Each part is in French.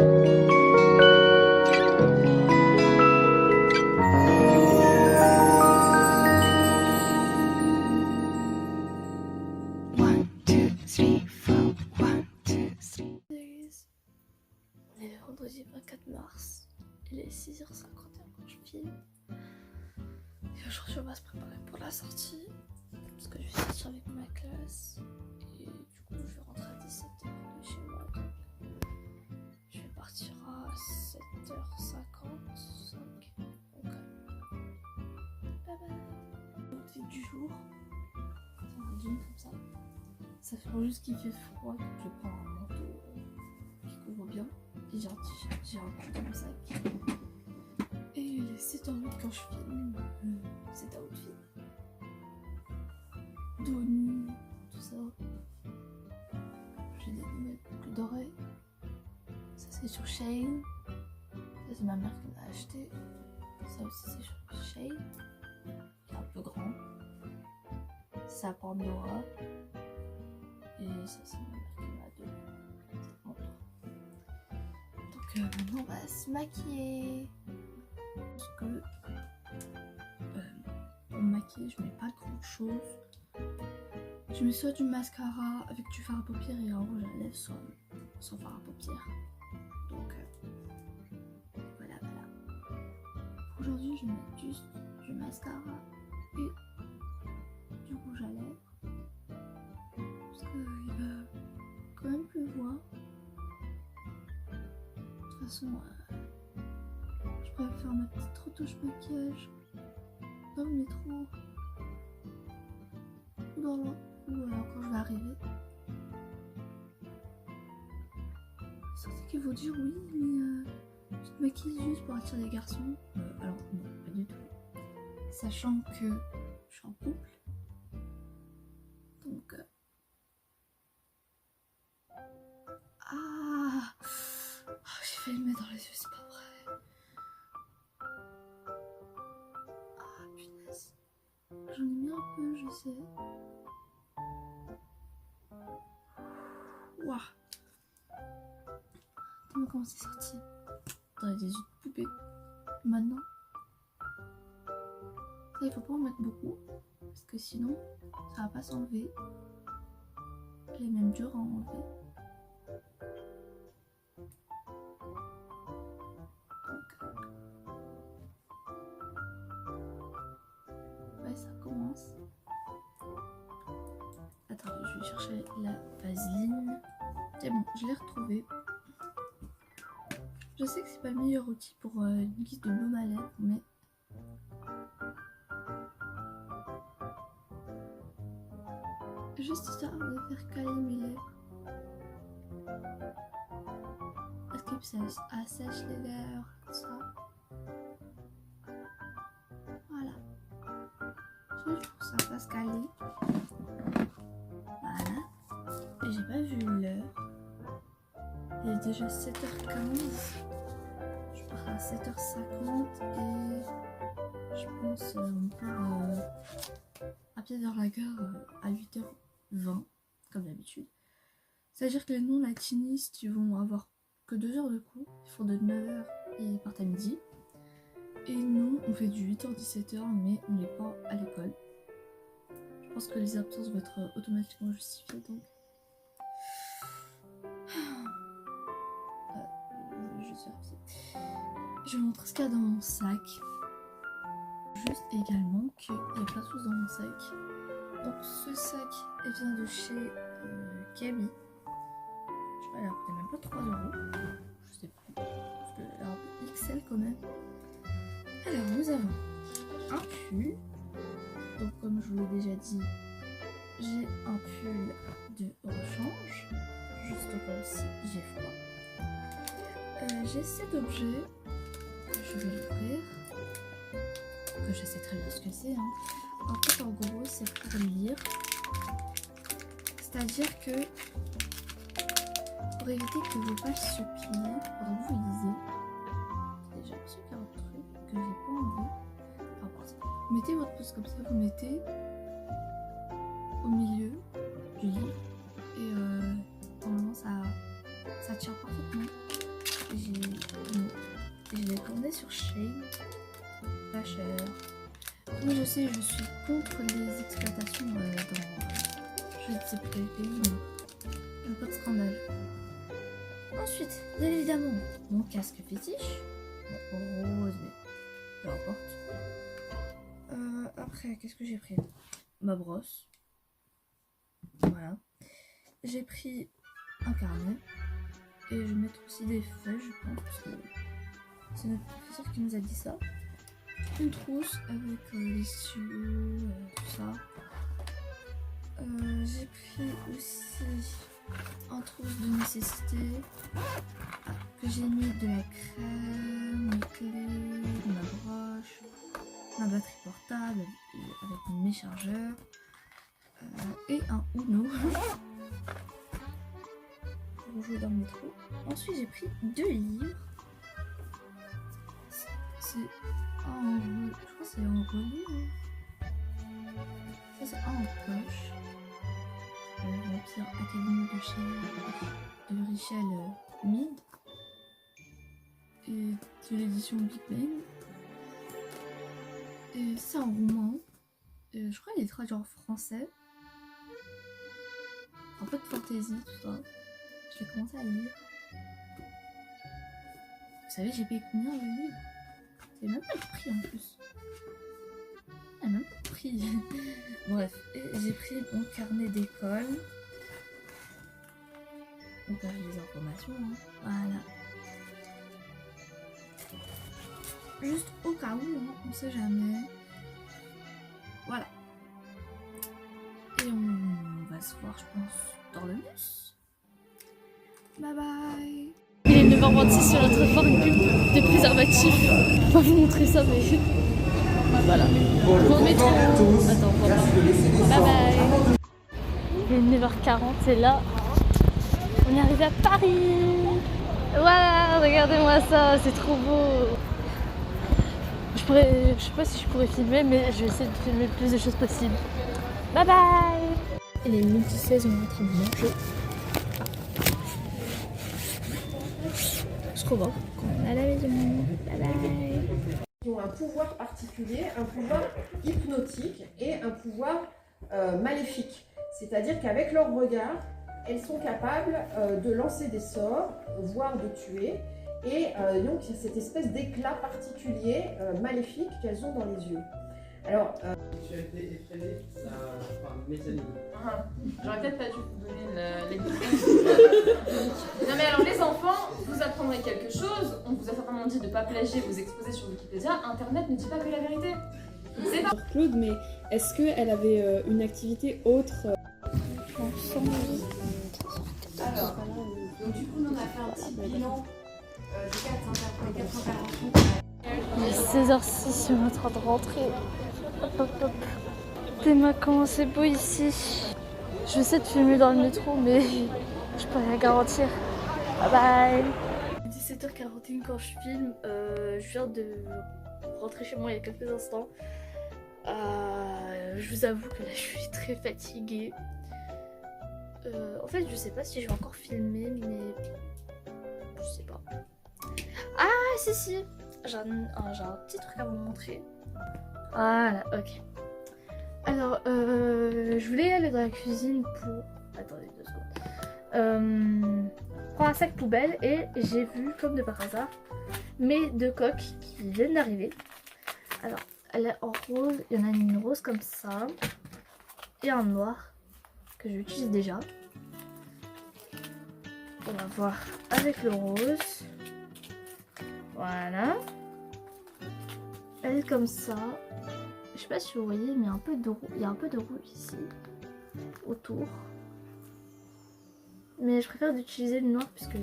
On est le vendredi 24 mars, il est 6h51 quand je filme. Et aujourd'hui on va se préparer pour la sortie, parce que je vais sortir avec ma classe. Et du coup je vais rentrer à 17h de chez moi. Donc je vais partir à 7h55. Donc bye bye. Outfit du jour, c'est un jean comme ça. Ça fait juste qu'il fait froid, donc je prends un manteau qui couvre bien. Et j'ai un t-shirt, j'ai un coup dans mon sac. Et il est 7h08 quand je filme cet outfit. Dos nu, tout ça. J'ai des nouvelles boucles d'oreilles. Ça c'est sur Shein. Ça c'est ma mère qui m'a acheté. Ça aussi c'est sur Shein. C'est un peu grand. Ça Pandora. Et ça c'est ma mère qui m'a donné cette montre. Donc maintenant on va se maquiller. Parce que pour me maquiller je mets pas grand chose. Je mets soit du mascara avec du fard à paupières et un rouge à lèvres, soit sans fard à paupières. Donc voilà. Aujourd'hui je mets juste du mascara et du rouge à lèvres. Parce qu'il va quand même pleuvoir. De toute façon, je préfère faire ma petite retouche maquillage dans le métro ou quand je vais arriver. Certains qui vont dire oui, mais tu te maquilles juste pour attirer les garçons. Alors non, pas du tout. Sachant que je suis en couple. Donc j'ai fait le mettre dans les yeux, c'est pas vrai. Ah punaise. J'en ai mis un peu, je sais. Waouh. Dis-moi comment c'est sorti. Dans des yeux de poupée. Maintenant. Ça, il faut pas en mettre beaucoup. Parce que sinon, ça va pas s'enlever. Il est même dur à enlever. Ouais, ça commence. Attends, je vais chercher la vaseline. C'est bon, je l'ai retrouvée. Je sais que c'est pas le meilleur outil pour une guise de baume à lèvres, mais juste histoire de faire caler mes lèvres. Parce que ça assèche les lèvres, tout ça. Voilà. Juste pour que ça fasse caler. Voilà. Et j'ai pas vu l'heure. Il est déjà 7h15. Je pars à 7h50 et je pense on part à pied vers la gare à 8h20 comme d'habitude. C'est-à-dire que les non-latinistes ils vont avoir que 2 heures de cours. Ils font de 9h et ils partent à midi. Et nous on fait du 8h-17h mais on n'est pas à l'école. Je pense que les absences vont être automatiquement justifiées donc. Je vous montre ce qu'il y a dans mon sac. Juste également qu'il y a plein de choses dans mon sac. Donc ce sac il vient de chez Kaby. Je sais pas, elle a coûté même pas 3 €. Je sais plus. Parce qu'elle est un peu XL quand même. Alors nous avons un pull. Donc comme je vous l'ai déjà dit, j'ai un pull de rechange. Juste comme si j'ai froid. J'ai cet objet que je vais l'ouvrir, que je sais très bien ce que c'est. En fait, en gros, c'est pour lire. C'est-à-dire que pour éviter que vos pages se plient pendant que vous lisez. J'ai l'impression qu'il y a un truc que j'ai pas enlevé. Mettez votre pouce comme ça, vous mettez au milieu du livre et normalement ça tient parfaitement. je l'ai commandé sur Shein. Pas cher. Oui, je sais, je suis contre les exploitations dans je ne sais plus quel pays, mais pas de scandale. Ensuite, bien évidemment, mon casque fétiche, mon rose, mais peu importe. Après, qu'est-ce que j'ai pris? Ma brosse. Voilà. J'ai pris un carnet. Et je vais mettre aussi des feuilles, je pense, parce que c'est notre professeur qui nous a dit ça. Une trousse avec les stylos, tout ça. J'ai pris aussi un trousse de nécessité que j'ai mis de la crème, mes clés, ma broche, ma batterie portable avec mes chargeurs et un Uno pour jouer dans le métro. Ensuite j'ai pris 2 livres. C'est je crois que c'est en relié. Ça c'est un en poche. L'Empire Académie de Richel Mid et de l'édition Big Bang. Et c'est un roman. Je crois qu'il est traduit en français. Un peu de fantasy, tout ça. Je vais commencer à lire. Vous savez, j'ai payé combien le livre? C'est même pas le prix en plus. Ah, même pas le prix. Bref, j'ai pris mon carnet d'école. Donc là, j'ai les informations. Hein. Voilà. Juste au cas où, hein, on sait jamais. Voilà. Et on va se voir, je pense, dans le bus. Bye bye. Il est 9h26 sur notre fort une pub de préservatif. Je vais pas vous montrer ça, mais voilà. Bon métro. Attends, on va voir. Bye bye. Il est 9h40 et là, on est arrivé à Paris. Waouh, regardez-moi ça, c'est trop beau. Je sais pas si je pourrais filmer, mais je vais essayer de filmer le plus de choses possible. Bye bye. Il est 12h16, on est en train de manger. On se revoit quand on est à la maison. Bye bye. Qui ont un pouvoir particulier, un pouvoir hypnotique et un pouvoir maléfique. C'est-à-dire qu'avec leur regard, elles sont capables de lancer des sorts, voire de tuer. Et donc il y a cette espèce d'éclat particulier, maléfique qu'elles ont dans les yeux. Alors, tu as été effrayée, ça parle mécanique. J'aurais peut-être pas dû vous donner l'exemple. Non mais alors les enfants, vous apprendrez quelque chose. On vous a certainement dit de ne pas plagier, vous exposer sur Wikipédia. Internet ne dit pas que la vérité. C'est pas. Claude, mais est-ce qu'elle avait une activité autre Alors, donc du coup, on a fait un petit bilan des 4 interventions. Il est 16h06, on est en train de rentrer. Hop hop hop. Tellement comment c'est beau ici. Je vais essayer de filmer dans le métro, mais je peux rien garantir. Bye bye. 17h41 quand je filme. Je viens de rentrer chez moi il y a quelques instants. Je vous avoue que là je suis très fatiguée. En fait je sais pas si je vais encore filmer, mais je sais pas. Ah si, j'ai un petit truc à vous montrer. Voilà, ok. Alors je voulais aller dans la cuisine pour... Attendez 2 secondes. Prendre un sac poubelle et j'ai vu comme de par hasard mes 2 coques qui viennent d'arriver. Alors elle est en rose, il y en a une rose comme ça et un noir que j'utilise déjà. On va voir avec le rose. Voilà. Elle est comme ça. Je sais pas si vous voyez, mais il y a un peu de rouge ici autour. Mais je préfère d'utiliser le noir puisque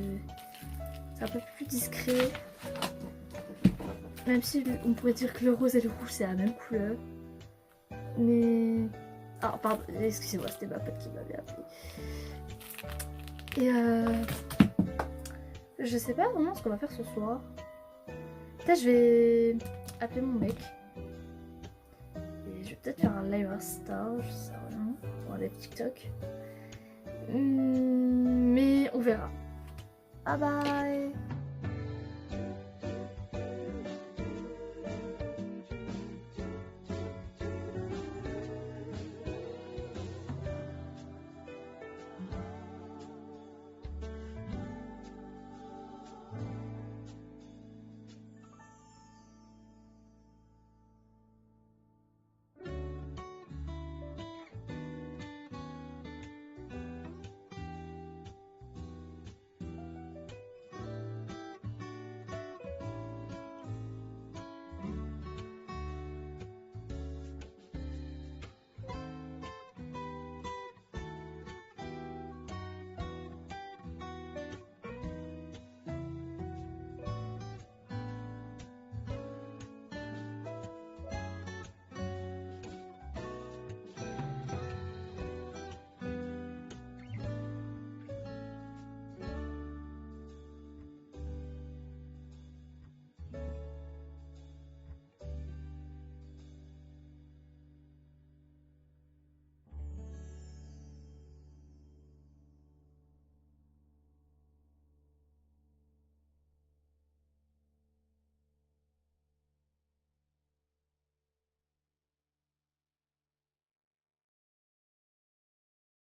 c'est un peu plus discret. Même si on pourrait dire que le rose et le rouge c'est la même couleur. Mais... Ah pardon, excusez-moi, c'était ma pote qui m'avait appelé. Et je sais pas vraiment ce qu'on va faire ce soir. Peut-être je vais appeler mon mec. Et je vais peut-être faire un live Insta, je sais rien. Ou un live TikTok. Mais on verra. Bye bye.